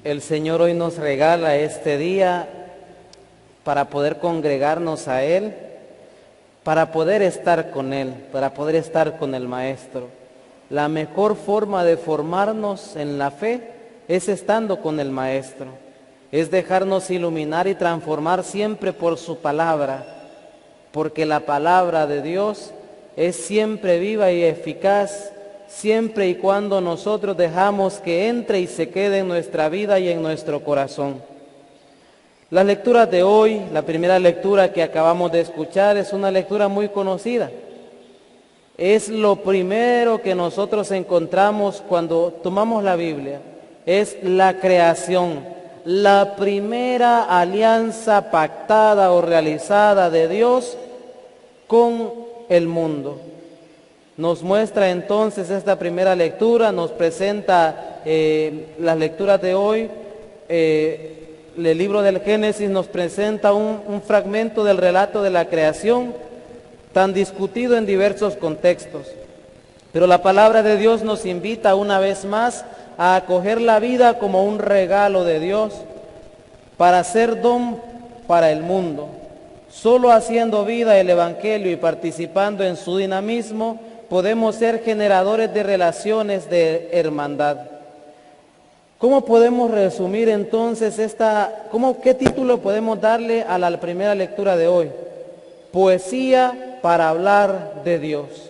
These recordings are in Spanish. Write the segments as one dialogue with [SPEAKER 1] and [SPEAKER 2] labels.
[SPEAKER 1] El Señor hoy nos regala este día para poder congregarnos a Él, para poder estar con Él, para poder estar con el Maestro. La mejor forma de formarnos en la fe es estando con el Maestro, es dejarnos iluminar y transformar siempre por su palabra, porque la palabra de Dios es siempre viva y eficaz, siempre y cuando nosotros dejamos que entre y se quede en nuestra vida y en nuestro corazón. Las lecturas de hoy, la primera lectura que acabamos de escuchar es una lectura muy conocida. Es lo primero que nosotros encontramos cuando tomamos la Biblia, es la creación, la primera alianza pactada o realizada de Dios con el mundo. Nos muestra entonces esta primera lectura, nos presenta las lecturas de hoy, el libro del Génesis nos presenta un fragmento del relato de la creación, tan discutido en diversos contextos. Pero la palabra de Dios nos invita una vez más a acoger la vida como un regalo de Dios para ser don para el mundo. Solo haciendo vida el Evangelio y participando en su dinamismo, podemos ser generadores de relaciones de hermandad. ¿Cómo podemos resumir entonces qué título podemos darle a la primera lectura de hoy? Poesía para hablar de Dios.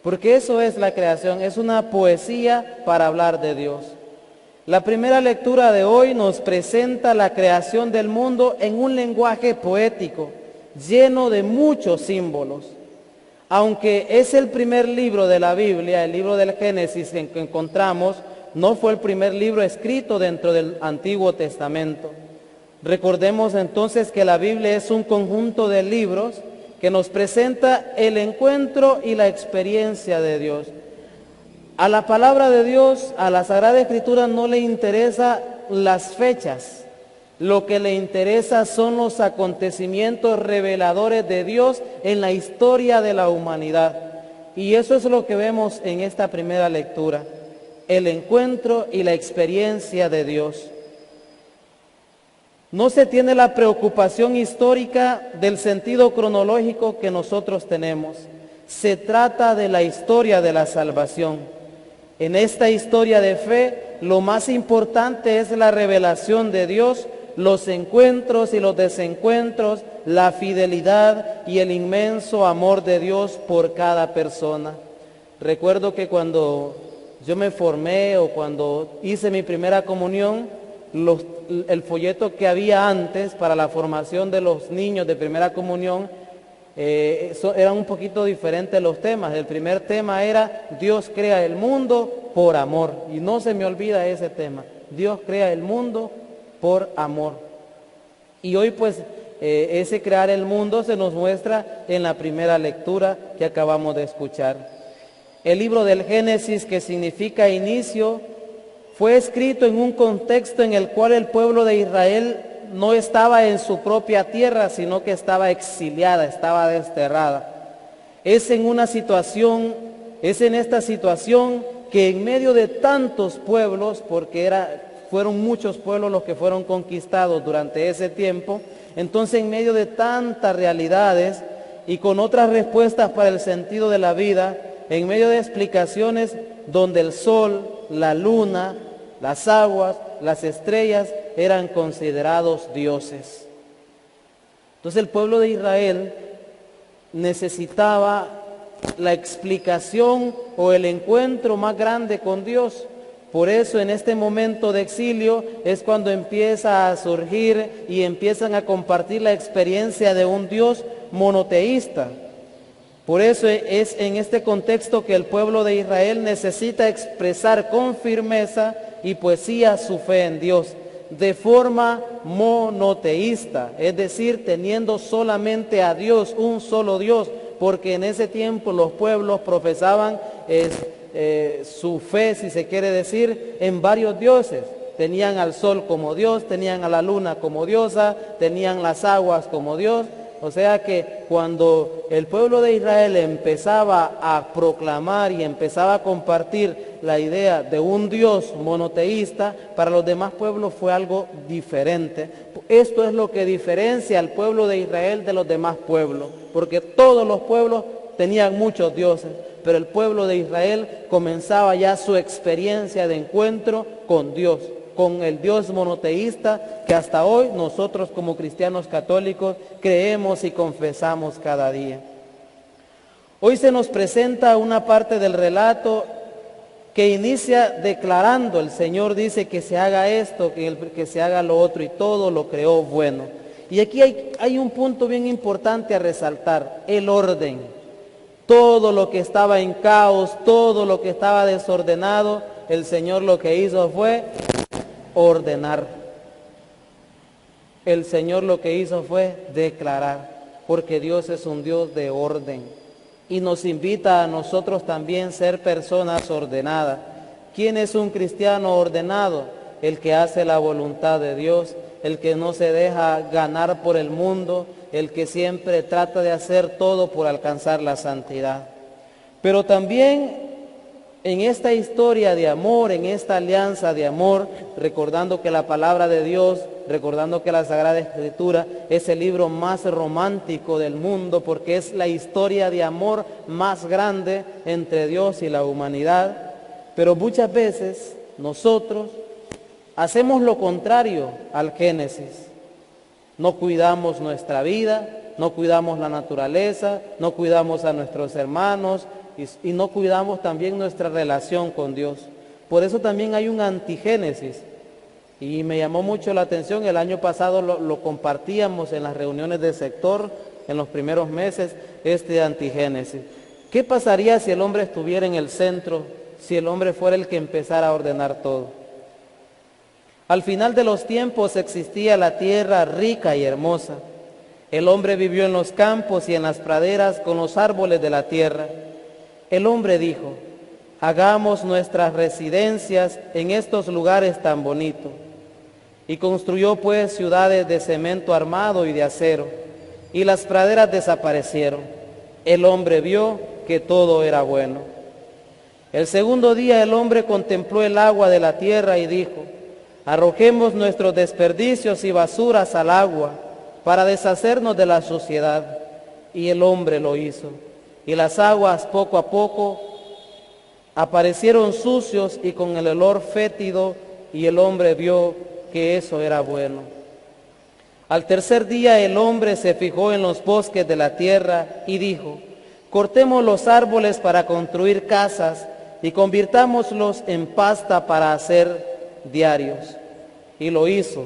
[SPEAKER 1] Porque eso es la creación, es una poesía para hablar de Dios. La primera lectura de hoy nos presenta la creación del mundo en un lenguaje poético, lleno de muchos símbolos. Aunque es el primer libro de la Biblia, el libro del Génesis que encontramos, no fue el primer libro escrito dentro del Antiguo Testamento. Recordemos entonces que la Biblia es un conjunto de libros que nos presenta el encuentro y la experiencia de Dios. A la palabra de Dios, a la Sagrada Escritura, no le interesa las fechas. Lo que le interesa son los acontecimientos reveladores de Dios en la historia de la humanidad. Y eso es lo que vemos en esta primera lectura, el encuentro y la experiencia de Dios. No se tiene la preocupación histórica del sentido cronológico que nosotros tenemos. Se trata de la historia de la salvación. En esta historia de fe, lo más importante es la revelación de Dios, los encuentros y los desencuentros, la fidelidad y el inmenso amor de Dios por cada persona. Recuerdo que cuando yo me formé o cuando hice mi primera comunión, el folleto que había antes para la formación de los niños de primera comunión, eran un poquito diferentes los temas. El primer tema era Dios crea el mundo por amor, y no se me olvida ese tema, Dios crea el mundo por amor. Y hoy pues ese crear el mundo se nos muestra en la primera lectura que acabamos de escuchar. El libro del Génesis, que significa inicio, fue escrito en un contexto en el cual el pueblo de Israel no estaba en su propia tierra, sino que estaba exiliada, estaba desterrada. Es en esta situación que en medio de tantos pueblos, porque fueron muchos pueblos los que fueron conquistados durante ese tiempo, entonces en medio de tantas realidades y con otras respuestas para el sentido de la vida, en medio de explicaciones donde el sol, la luna, las aguas, las estrellas eran considerados dioses. Entonces el pueblo de Israel necesitaba la explicación o el encuentro más grande con Dios. Por eso en este momento de exilio es cuando empieza a surgir y empiezan a compartir la experiencia de un Dios monoteísta. Por eso es en este contexto que el pueblo de Israel necesita expresar con firmeza y poesía su fe en Dios, de forma monoteísta, es decir, teniendo solamente a Dios, un solo Dios, porque en ese tiempo los pueblos profesaban su fe, si se quiere decir, en varios dioses. Tenían al sol como Dios, tenían a la luna como diosa, tenían las aguas como Dios. O sea que cuando el pueblo de Israel empezaba a proclamar y empezaba a compartir la idea de un Dios monoteísta, para los demás pueblos fue algo diferente. Esto es lo que diferencia al pueblo de Israel de los demás pueblos, porque todos los pueblos tenían muchos dioses, pero el pueblo de Israel comenzaba ya su experiencia de encuentro con Dios, con el Dios monoteísta que hasta hoy nosotros como cristianos católicos creemos y confesamos cada día. Hoy se nos presenta una parte del relato que inicia declarando: el Señor dice que se haga esto, que se haga lo otro, y todo lo creó bueno. Y aquí hay un punto bien importante a resaltar: el orden. Todo lo que estaba en caos, todo lo que estaba desordenado, el Señor lo que hizo fue ordenar. El Señor lo que hizo fue declarar, porque Dios es un Dios de orden. Y nos invita a nosotros también ser personas ordenadas. ¿Quién es un cristiano ordenado? El que hace la voluntad de Dios, el que no se deja ganar por el mundo, el que siempre trata de hacer todo por alcanzar la santidad. Pero también en esta historia de amor, en esta alianza de amor, recordando que la palabra de Dios, recordando que la Sagrada Escritura es el libro más romántico del mundo, porque es la historia de amor más grande entre Dios y la humanidad, pero muchas veces nosotros hacemos lo contrario al Génesis. No cuidamos nuestra vida, no cuidamos la naturaleza, no cuidamos a nuestros hermanos, y no cuidamos también nuestra relación con Dios. Por eso también hay un antigénesis. Y me llamó mucho la atención, el año pasado lo compartíamos en las reuniones del sector, en los primeros meses, este antigénesis. ¿Qué pasaría si el hombre estuviera en el centro, si el hombre fuera el que empezara a ordenar todo? Al final de los tiempos existía la tierra rica y hermosa. El hombre vivió en los campos y en las praderas con los árboles de la tierra. El hombre dijo: hagamos nuestras residencias en estos lugares tan bonitos. Y construyó pues ciudades de cemento armado y de acero, y las praderas desaparecieron. El hombre vio que todo era bueno. El segundo día el hombre contempló el agua de la tierra y dijo: arrojemos nuestros desperdicios y basuras al agua para deshacernos de la suciedad. Y el hombre lo hizo. Y las aguas poco a poco aparecieron sucios y con el olor fétido, y el hombre vio que eso era bueno. Al tercer día el hombre se fijó en los bosques de la tierra y dijo: cortemos los árboles para construir casas y convirtámoslos en pasta para hacer diarios. Y lo hizo.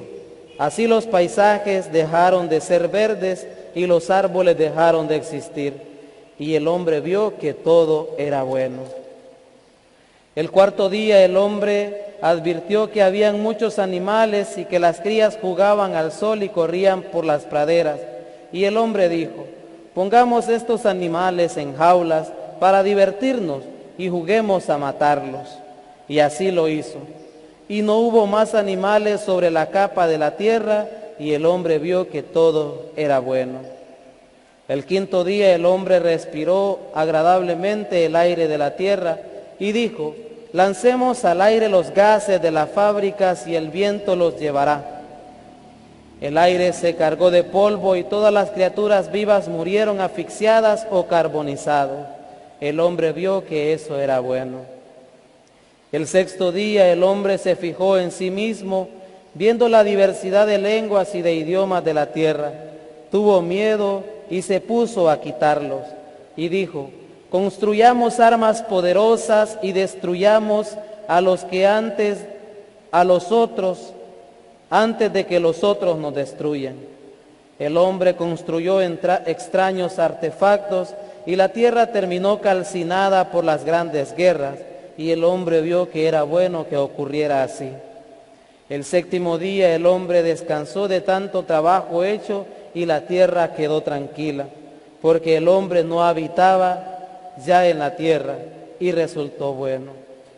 [SPEAKER 1] Así los paisajes dejaron de ser verdes y los árboles dejaron de existir. Y el hombre vio que todo era bueno. El cuarto día el hombre advirtió que habían muchos animales y que las crías jugaban al sol y corrían por las praderas. Y el hombre dijo: pongamos estos animales en jaulas para divertirnos y juguemos a matarlos. Y así lo hizo. Y no hubo más animales sobre la capa de la tierra, y el hombre vio que todo era bueno. El quinto día el hombre respiró agradablemente el aire de la tierra y dijo: lancemos al aire los gases de las fábricas y el viento los llevará. El aire se cargó de polvo y todas las criaturas vivas murieron asfixiadas o carbonizadas. El hombre vio que eso era bueno. El sexto día el hombre se fijó en sí mismo, viendo la diversidad de lenguas y de idiomas de la tierra. Tuvo miedo y se puso a quitarlos. Y dijo: construyamos armas poderosas y destruyamos a los otros antes de que los otros nos destruyan. El hombre construyó extraños artefactos y la tierra terminó calcinada por las grandes guerras, y el hombre vio que era bueno que ocurriera así. El séptimo día el hombre descansó de tanto trabajo hecho y la tierra quedó tranquila, porque el hombre no habitaba ya en la tierra y resultó bueno.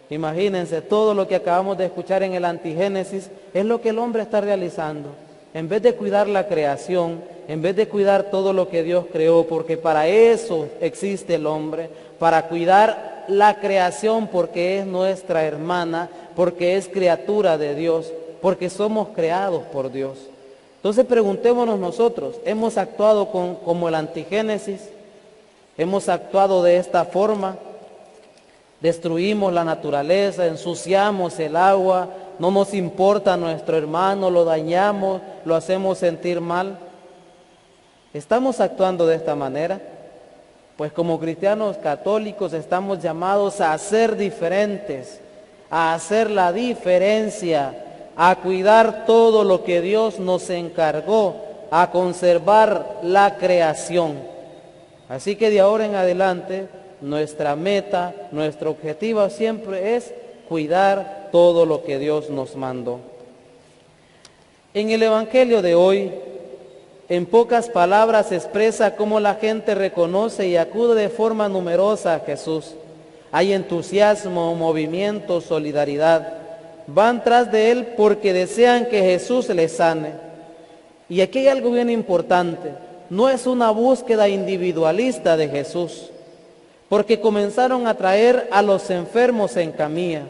[SPEAKER 1] Imagínense, todo lo que acabamos de escuchar en el Antigénesis es lo que el hombre está realizando. En vez de cuidar la creación, en vez de cuidar todo lo que Dios creó, porque para eso existe el hombre, para cuidar cuidar la creación porque es nuestra hermana, porque es criatura de Dios, porque somos creados por Dios. Entonces preguntémonos nosotros, ¿hemos actuado como el antigénesis? ¿Hemos actuado de esta forma? Destruimos la naturaleza, ensuciamos el agua, no nos importa nuestro hermano, lo dañamos, lo hacemos sentir mal. ¿Estamos actuando de esta manera? Pues como cristianos católicos estamos llamados a ser diferentes, a hacer la diferencia, a cuidar todo lo que Dios nos encargó, a conservar la creación. Así que de ahora en adelante, nuestra meta, nuestro objetivo siempre es cuidar todo lo que Dios nos mandó. En el Evangelio de hoy, en pocas palabras expresa cómo la gente reconoce y acude de forma numerosa a Jesús. Hay entusiasmo, movimiento, solidaridad. Van tras de Él porque desean que Jesús les sane. Y aquí hay algo bien importante. No es una búsqueda individualista de Jesús, porque comenzaron a traer a los enfermos en camilla.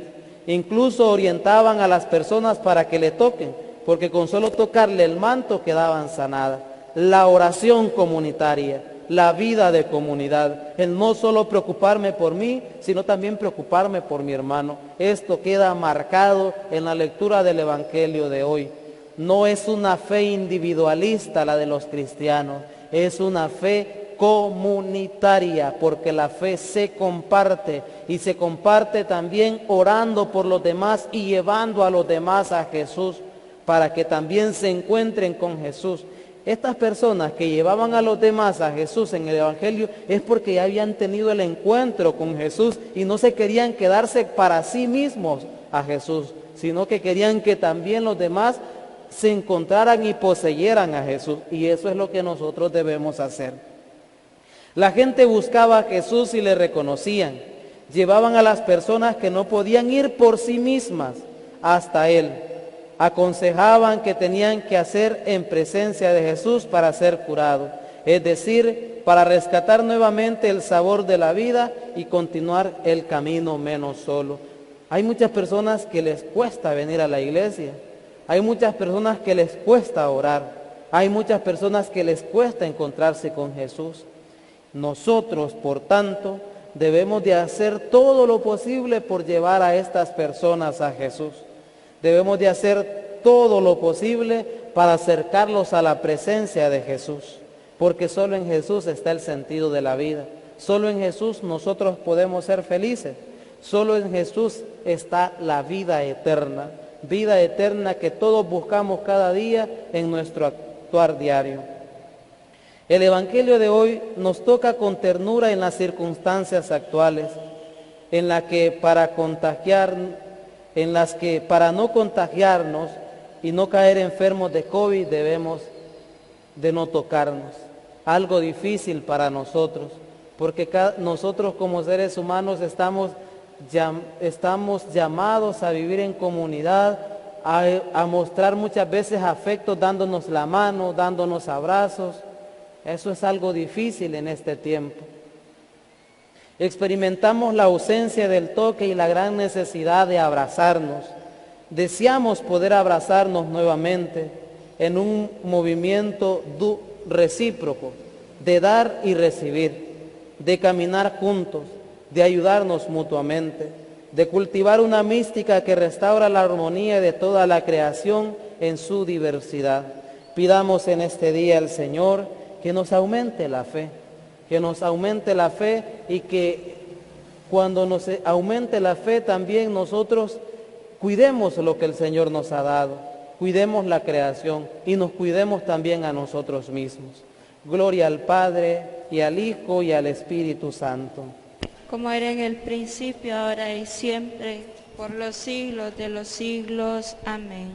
[SPEAKER 1] Incluso orientaban a las personas para que le toquen, porque con solo tocarle el manto quedaban sanadas. La oración comunitaria, la vida de comunidad, el no solo preocuparme por mí, sino también preocuparme por mi hermano. Esto queda marcado en la lectura del Evangelio de hoy. No es una fe individualista la de los cristianos, es una fe comunitaria, porque la fe se comparte y se comparte también orando por los demás y llevando a los demás a Jesús para que también se encuentren con Jesús. Estas personas que llevaban a los demás a Jesús en el Evangelio es porque ya habían tenido el encuentro con Jesús y no se querían quedarse para sí mismos a Jesús, sino que querían que también los demás se encontraran y poseyeran a Jesús. Y eso es lo que nosotros debemos hacer. La gente buscaba a Jesús y le reconocían. Llevaban a las personas que no podían ir por sí mismas hasta Él. Aconsejaban que tenían que hacer en presencia de Jesús para ser curado, es decir, para rescatar nuevamente el sabor de la vida y continuar el camino menos solo. Hay muchas personas que les cuesta venir a la iglesia, hay muchas personas que les cuesta orar, hay muchas personas que les cuesta encontrarse con Jesús. Nosotros, por tanto, debemos de hacer todo lo posible por llevar a estas personas a Jesús. Debemos de hacer todo lo posible para acercarlos a la presencia de Jesús, porque solo en Jesús está el sentido de la vida. Solo en Jesús nosotros podemos ser felices. Solo en Jesús está la vida eterna que todos buscamos cada día en nuestro actuar diario. El Evangelio de hoy nos toca con ternura en las circunstancias actuales, en las que para no contagiarnos y no caer enfermos de COVID debemos de no tocarnos. Algo difícil para nosotros, porque nosotros como seres humanos estamos llamados a vivir en comunidad, a mostrar muchas veces afecto dándonos la mano, dándonos abrazos. Eso es algo difícil en este tiempo. Experimentamos la ausencia del toque y la gran necesidad de abrazarnos. Deseamos poder abrazarnos nuevamente en un movimiento recíproco, de dar y recibir, de caminar juntos, de ayudarnos mutuamente, de cultivar una mística que restaura la armonía de toda la creación en su diversidad. Pidamos en este día al Señor que nos aumente la fe, y que cuando nos aumente la fe también nosotros cuidemos lo que el Señor nos ha dado, cuidemos la creación y nos cuidemos también a nosotros mismos. Gloria al Padre y al Hijo y al Espíritu Santo.
[SPEAKER 2] Como era en el principio, ahora y siempre, por los siglos de los siglos. Amén.